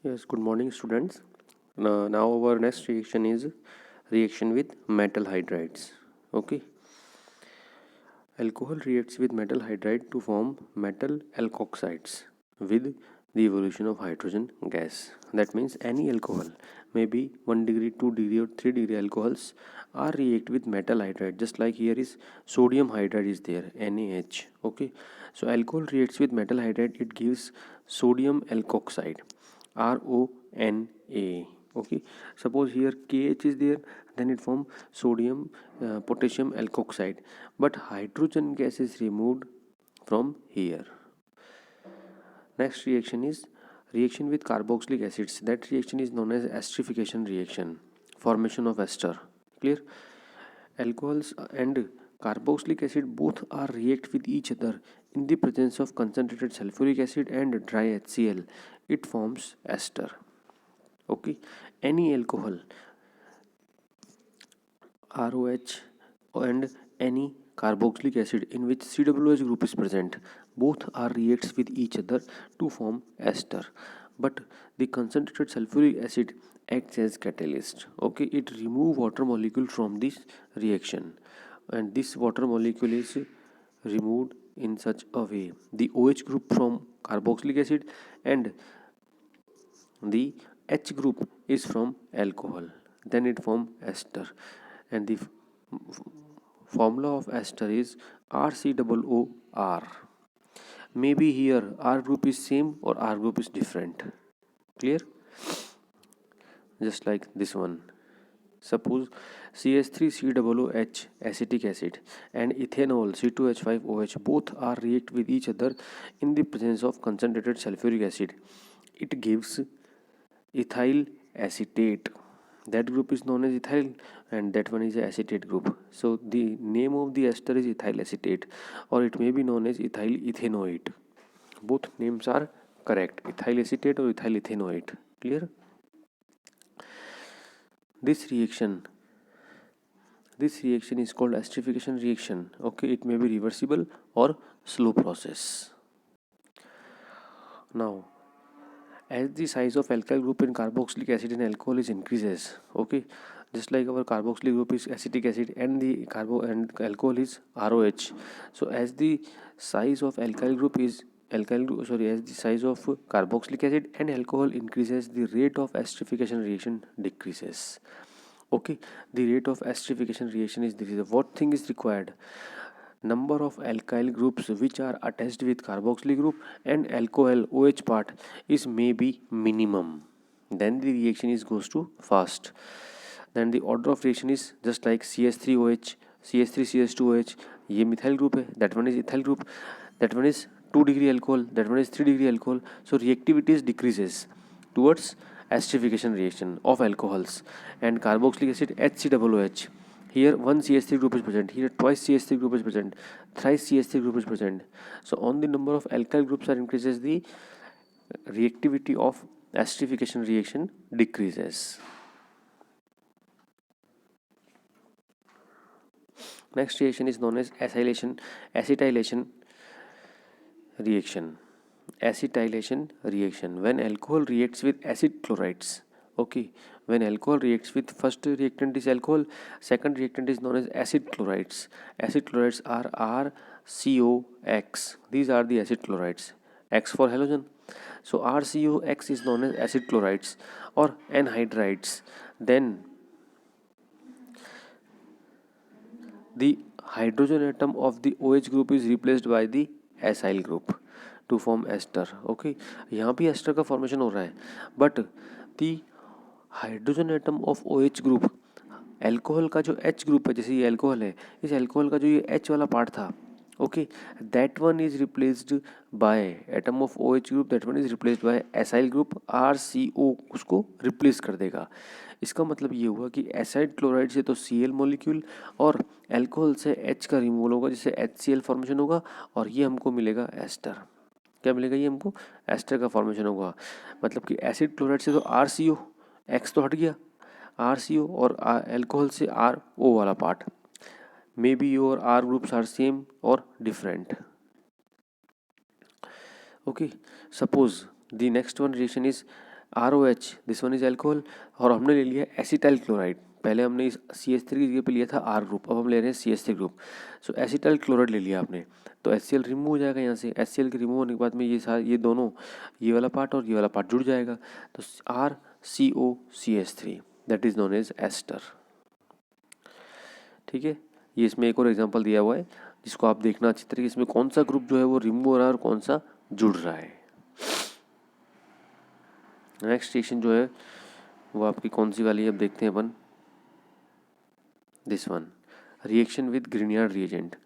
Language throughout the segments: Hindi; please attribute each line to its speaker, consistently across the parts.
Speaker 1: Yes, good morning, students. Now our next reaction is reaction with metal hydrides. Okay, alcohol reacts with metal hydride to form metal alkoxides with the evolution of hydrogen gas. That means any alcohol, maybe 1 degree, 2 degree, or 3 degree alcohols are react with metal hydride. Just like here is sodium hydride is there, NaH. Okay, so alcohol reacts with metal hydride. It gives sodium alkoxide. RONA. Okay, suppose here KH is there, then it form sodium potassium alkoxide, but hydrogen gas is removed from here. Next reaction is reaction with carboxylic acids. That reaction is known as esterification reaction, formation of ester. Clear? Alcohols and carboxylic acid both are react with each other in the presence of concentrated sulfuric acid and dry HCl. It forms ester. Okay, any alcohol ROH and any carboxylic acid in which COOH group is present, both are reacts with each other to form ester, but the concentrated sulfuric acid acts as catalyst. Okay, it remove water molecule from this reaction, and this water molecule is removed in such a way: the OH group from carboxylic acid and the H group is from alcohol, then it form ester, and the formula of ester is RCOOR. Maybe here R group is same or R group is different. Clear? Just like this one. Suppose CH3COOH acetic acid and ethanol C2H5OH both are react with each other in the presence of concentrated sulfuric acid. It gives ethyl acetate. That group is known as ethyl and that one is acetate group. So the name of the ester is ethyl acetate, or it may be known as ethyl ethanoate. Both names are correct, ethyl acetate or ethyl ethanoate. Clear? This reaction is called esterification reaction. Okay, it may be reversible or slow process. Now, as the size of alkyl group in carboxylic acid and alcohol is increases, okay, just like our carboxylic group is acetic acid and the alcohol is ROH. So as the size of as the size of carboxylic acid and alcohol increases, the rate of esterification reaction decreases. Okay, the rate of esterification reaction is decreases. What thing is required? Number of alkyl groups which are attached with carboxylic group and alcohol OH part is maybe minimum, then the reaction is goes to fast. Then the order of reaction is just like CH3OH, CH3CH2OH, ये मिथाइल group है, that one is ethyl group, that one is 2 degree alcohol, that one is 3 degree alcohol. So reactivity decreases towards esterification reaction of alcohols and carboxylic acid HCOOH. Here one CH3 group is present, here twice CH3 group is present, thrice CH3 group is present. So on the number of alkyl groups are increases, the reactivity of esterification reaction decreases. Next reaction is known as acetylation reaction. Acetylation reaction, when alcohol reacts with acid chlorides. Okay, when alcohol reacts with, first reactant is alcohol, second reactant is known as acid chlorides. Acid chlorides are RCOX. These are the acid chlorides. X for halogen. So RCOX is known as acid chlorides or anhydrides. Then the hydrogen atom of the OH group is replaced by the acyl group to form ester. Okay, यहाँ भी ester का फॉर्मेशन हो रहा है, but the hydrogen atom of OH group, alcohol का जो H ग्रुप है, जैसे ये एल्कोहल है, इस एल्कोहल का जो ये H वाला पार्ट था, okay, that one is replaced by atom of OH group, that one is replaced by acyl group, RCO उसको रिप्लेस कर देगा. इसका मतलब ये हुआ कि एसाइड क्लोराइड से तो Cl मॉलिक्यूल और एल्कोहल से H का रिमूवल होगा, जिससे HCl फॉर्मेशन होगा और ये हमको मिलेगा एस्टर. क्या मिलेगा? ये हमको एस्टर का फॉर्मेशन होगा. मतलब कि एसिड क्लोराइड से तो RCO, X तो हट गया, RCO और एल्कोहल से RO वाला part. Maybe your R groups are same or different. Okay, suppose the next one reaction is ROH, this one is alcohol, और हमने ले लिया एसिटाइल क्लोराइड। पहले हमने इस CH3 की जगह पे लिया था R ग्रुप, अब हम ले रहे हैं CH3 ग्रुप। सो एसिटाइल क्लोराइड ले लिया आपने, तो HCl रिमूव हो जाएगा यहाँ से। HCl के रिमूव होने के बाद में ये दोनों, ये वाला पार्ट और ये वाला पार्ट जुड़ जाएगा, तो RCOCH3, that is known as ester. ठीक है, ये इसमें एक और एग्जांपल दिया हुआ है जिसको आप देखना अच्छी तरीके से, इसमें कौन सा ग्रुप जो है वो रिमूव हो रहा है और कौन सा जुड़ रहा है। नेक्स्ट रिएक्शन जो है वो आपकी कौन सी वाली है, अब देखते हैं अपन। This one, reaction with Grignard reagent.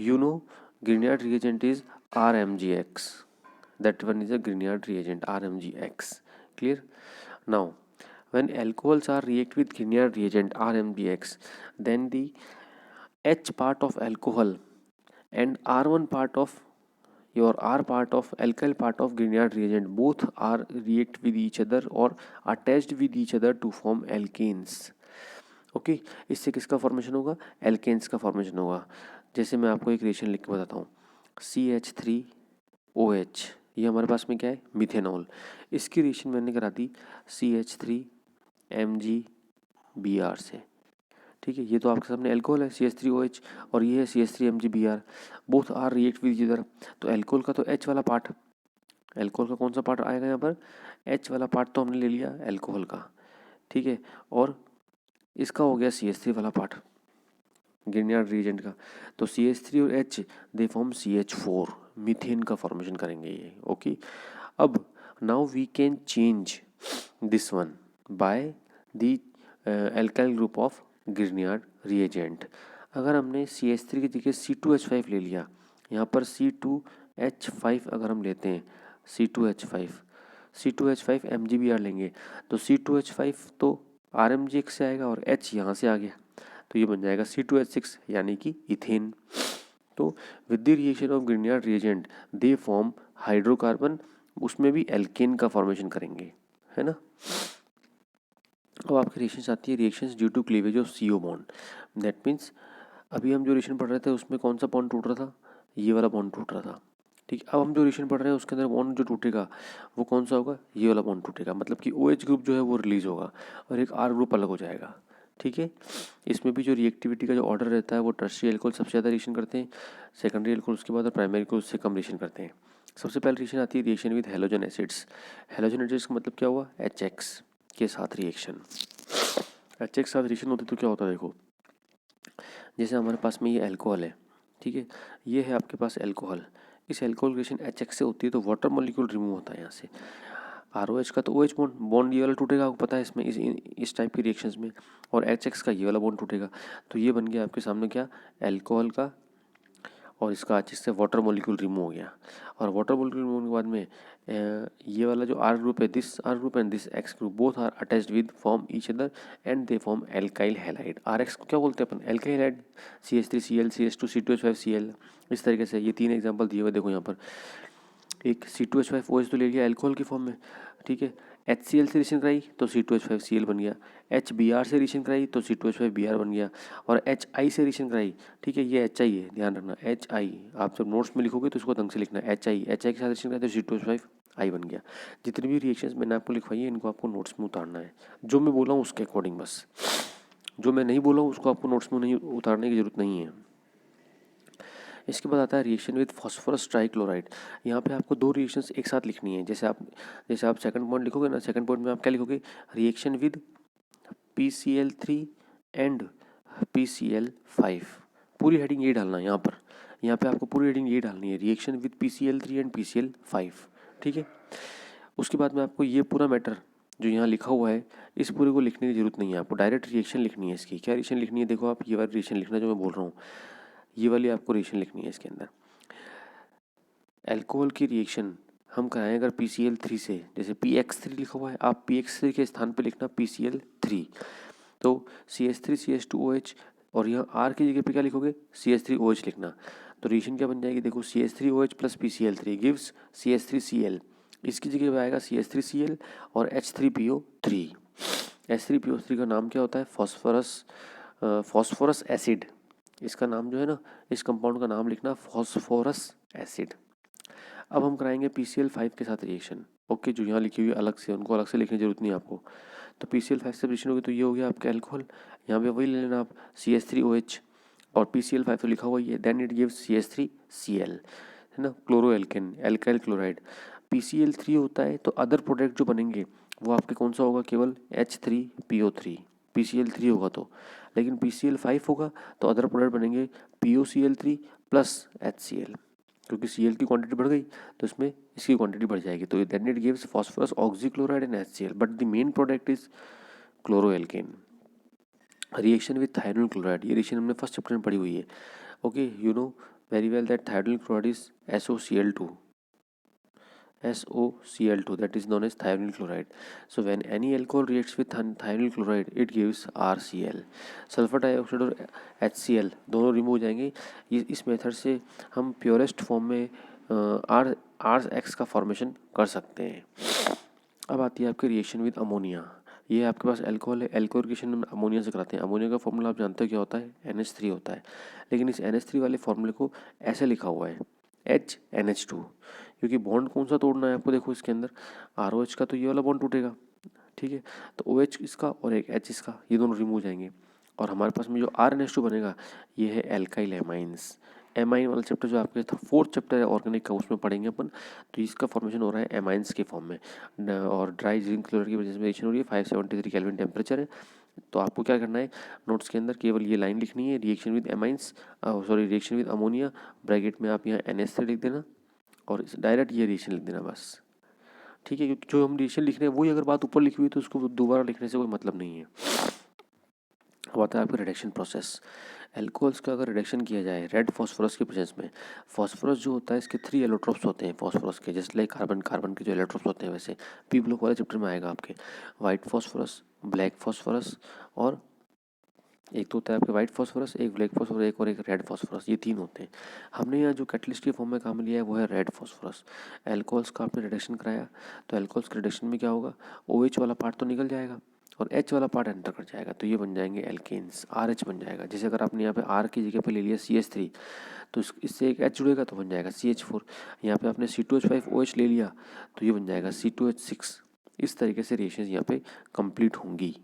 Speaker 1: You know Grignard reagent is RMgX, that one is a Grignard reagent, RMgX. Clear? Now when alcohols are react with Grignard reagent RMgX, then the H part of alcohol and R1 part of your R part of alkyl part of Grignard reagent both are react with each other or attached with each other to form alkanes. Okay इससे किसका फॉर्मेशन होगा, एल्केन्स का फॉर्मेशन होगा। जैसे मैं आपको एक रिएक्शन लिख के बताता हूँ, CH3OH, ये हमारे पास में क्या है, मिथेनॉल। इसकी रिएक्शन मैंने करा दी CH3MgBr से। ठीक है, ये तो आपके सामने एल्कोहल है CH3OH, और ये है CH3MgBr, both are react with each other. तो एल्कोहल का तो H वाला पार्ट, एल्कोहल का कौन सा पार्ट आएगा यहाँ पर, H वाला पार्ट तो हमने ले लिया एल्कोहल का। ठीक है, और इसका हो गया CH3 वाला पार्ट ग्रिनियर्ड रिएजेंट का, तो CH3 और H they form CH4, methane का फॉर्मेशन करेंगे ये। ओके, अब now we can change this one by the alkyl group of Grignard reagent. अगर हमने CH3 की जगह C2H5 ले लिया, यहाँ पर C2H5 अगर हम लेते हैं, C2H5 MgBr लेंगे, तो C2H5 तो RMgX से आएगा और H यहाँ से आ गया, तो ये बन जाएगा C2H6 यानी कि इथेन। तो with the reaction of Grignard reagent they form hydrocarbon, उसमें भी एल्केन का फॉर्मेशन करेंगे, है ना। अब आपकी रिएक्शन आती है, reactions due to cleavage of CO bond. That means अभी हम जो रिएक्शन पढ़ रहे थे उसमें कौन सा बॉन्ड टूट रहा था, ये वाला बॉन्ड टूट रहा था। ठीक है, अब हम जो रिएक्शन पढ़ रहे हैं उसके अंदर बॉन्ड जो टूटेगा वो कौन सा होगा, ये वाला बॉन्ड टूटेगा, मतलब कि OH ग्रुप जो है वो रिलीज होगा और एक R ग्रुप अलग हो जाएगा। ठीक है, इसमें भी जो रिएक्टिविटी का जो ऑर्डर रहता है वो टर्शियरी एल्कोहल सबसे ज़्यादा रिएक्शन करते हैं, सेकेंडरी एल्कोहल उसके बाद और प्राइमरी एल्कोहल उससे कम रिएक्शन करते हैं। सबसे पहले रिएक्शन आती है reaction with halogen acids. Halogen acids का मतलब क्या हुआ, HX के साथ रिएक्शन। HX के साथ रिएक्शन होती तो क्या होता है, देखो जैसे हमारे पास में ये अल्कोहल है, ठीक है, ये है आपके पास अल्कोहल, इस अल्कोहल रिएक्शन HX से होती है तो वाटर मॉलिक्यूल रिमूव होता है यहाँ से। ROH का तो OH बॉन्ड ये वाला टूटेगा, आपको पता है इसमें इस टाइप की रिएक्शंस में, और HX का ये वाला बॉन्ड टूटेगा, तो ये बन गया आपके सामने क्या, अल्कोहल का, और इसका HX से वाटर मॉलिक्यूल रिमूव हो गया, और वाटर मॉलिक्यूल रिमूव होने के बाद में ये वाला जो R ग्रुप है, this R group and this X group both are attached with form each other and they form alkyl halide. RX को क्या बोलते हैं अपन, alkyl halide, CH3Cl CH2 C2H5Cl। इस तरीके से ये तीन एग्जांपल दिए हुए, देखो यहाँ पर एक C2H5OH तो ले लिया एल्कोहल की फॉर्म में, ठीक है, HCl से रिएक्शन कराई तो C2H5Cl बन गया, HBr से रिएक्शन कराई तो C2H5Br बन गया, और HI से रिएक्शन कराई, ठीक है, ये HI है, ध्यान रखना HI, आप जब नोट्स में लिखोगे तो इसको ढंग से लिखना, HI के साथ रिएक्शन कराई तो C2H5I बन गया। जितनी भी रिएक्शंस मैंने आपको लिखवाई है इनको आपको नोट्स में उतारना है, जो मैं बोला हूँ उसके अकॉर्डिंग बस, जो मैं नहीं बोला हूँ उसको आपको नोट्स में नहीं उतारने की ज़रूरत नहीं है। इसके बाद आता है रिएक्शन विद फॉस्फोरस ट्राइक्लोराइड। यहाँ पे आपको दो रिएक्शंस एक साथ लिखनी है, जैसे आप सेकंड पॉइंट लिखोगे ना, सेकंड पॉइंट में आप क्या लिखोगे, reaction with PCl3 and PCl5, पूरी हेडिंग ये डालना है यहाँ पे आपको पूरी हेडिंग ये डालनी है, reaction with PCl3 and PCl5, ठीक है। उसके बाद में आपको ये पूरा मैटर जो यहाँ लिखा हुआ है इस पूरे को लिखने की जरूरत नहीं है, आपको डायरेक्ट रिएक्शन लिखनी है। इसकी क्या रिएक्शन लिखनी है, देखो आप ये वाली रिएक्शन लिखना जो मैं बोल रहा हूँ, ये वाली आपको रिएक्शन लिखनी है। इसके अंदर अल्कोहल की रिएक्शन हम कराएं अगर PCl3 से, जैसे PX3 लिखा हुआ है, आप PX3 के स्थान पे लिखना PCl3, तो CH3CH2OH, और यहाँ R की जगह पे क्या लिखोगे, CH3OH लिखना, तो रिएक्शन क्या बन जाएगी, देखो CH3OH plus PCl3 gives CH3Cl, इसकी जगह पे आएगा CH3Cl और H3PO3। H3PO3 का नाम क्या होता है, फॉस्फोरस एसिड, इसका नाम जो है ना, इस कंपाउंड का नाम लिखना फॉस्फोरस एसिड। अब हम कराएंगे PCl5 के साथ रिएक्शन। ओके, जो यहाँ लिखी हुई है अलग से, उनको अलग से लिखने की जरूरत नहीं है आपको। तो PCl5 से रिएक्शन होगी तो ये हो गया आपका एल्कोहल, यहाँ पे वही ले लेना आप CH3OH, और PCl5 तो लिखा हुआ ही है, देन इट गिव्स CH3Cl, है ना, chloro alkene, alkyl chloride. PCl3 होता है तो अदर प्रोडक्ट जो बनेंगे वो आपके कौन सा होगा, केवल H3PO3, PCl3 होगा तो। लेकिन PCl5 होगा तो अदर प्रोडक्ट बनेंगे POCl3 प्लस HCl, क्योंकि Cl की क्वांटिटी बढ़ गई तो इसमें इसकी क्वांटिटी बढ़ जाएगी, तो then it gives phosphorus oxychloride and HCl, but the main product is chloroalkane. Reaction with thionyl chloride, ये रिएक्शन हमने फर्स्ट चैप्टर में पढ़ी हुई है। Okay, you know very well that thionyl chloride is SOCl2, that is known as thionyl chloride. So when any alcohol reacts with thionyl chloride, it gives RCl. Sulphur dioxide और HCl दोनों रिमूव हो जाएंगे। ये इस मेथड से हम प्योरेस्ट फॉर्म में RX का फॉर्मेशन कर सकते हैं। अब आती है आपकी रिएक्शन विद अमोनिया। ये आपके पास अल्कोहल है, अल्कोहल रिएक्शन हम अमोनिया से कराते हैं। अमोनिया का फॉर्मूला आप जानते हो क्या होता है, NH3 होता है। लेकिन इस NH3 वाले फॉर्मूले को ऐसे लिखा हुआ है HNH2, क्योंकि बॉन्ड कौन सा तोड़ना है आपको, देखो इसके अंदर ROH का तो ये वाला बॉन्ड टूटेगा, ठीक है, तो OH इसका और एक H इसका, ये दोनों रिमूव हो जाएंगे, और हमारे पास में जो RNH2 बनेगा ये है एल्काइल एमाइंस। एमाइन वाला चैप्टर जो आपके फोर्थ चैप्टर है ऑर्गेनिक का, उसमें पढ़ेंगे अपन। तो इसका फॉर्मेशन हो रहा है एमाइंस के फॉर्म में, और ड्राई जिंक क्लोराइड की वजह से रिएक्शन हो रही है। 573 केल्विन टेम्परेचर है। तो आपको क्या करना है, नोट्स के अंदर केवल ये लाइन लिखनी है, reaction with amines, reaction with ammonia, bracket में आप यहाँ NH3 लिख देना और डायरेक्ट ये रिएक्शन लिख देना बस, ठीक है। क्योंकि जो हम रिएक्शन लिख रहे हैं वही अगर बात ऊपर लिखी हुई है तो उसको दोबारा लिखने से कोई मतलब नहीं है। अब आता है आपका रिडक्शन प्रोसेस। एल्कोहल्स का अगर रिडक्शन किया जाए रेड फॉस्फोरस के प्रेजेंस में, फॉस्फोरस जो होता है इसके 3 एलोट्रोप्स होते हैं फॉस्फोरस के, जैसे लाइक कार्बन के जो एलोट्रोप्स होते हैं वैसे पी ब्लॉक वाले चैप्टर में आएगा आपके। वाइट फॉस्फोरस, ब्लैक फॉस्फोरस, और एक तो होता है आपके वाइट फॉस्फोरस, एक ब्लैक फॉस्फोरस, एक और एक रेड फॉस्फोरस, ये 3 होते हैं। हमने यहाँ जो कैटलिस्ट के फॉर्म में काम लिया है वो है रेड फॉस्फोरस। एल्कोहल्स का आपने रिडक्शन कराया तो एल्कोहल्स के रिडक्शन में क्या होगा, OH वाला पार्ट तो निकल जाएगा और H वाला पार्ट एंटर कर जाएगा, तो ये बन जाएंगे एल्केन्स, RH बन जाएगा। जैसे अगर आपने यहाँ पे R की जगह पे ले लिया CH3 तो इससे एक H जुड़ेगा तो बन जाएगा CH4। यहाँ पे आपने C2H5OH ले लिया तो ये बन जाएगा C2H6। इस तरीके से रिएक्शन यहाँ पे कंप्लीट होंगी।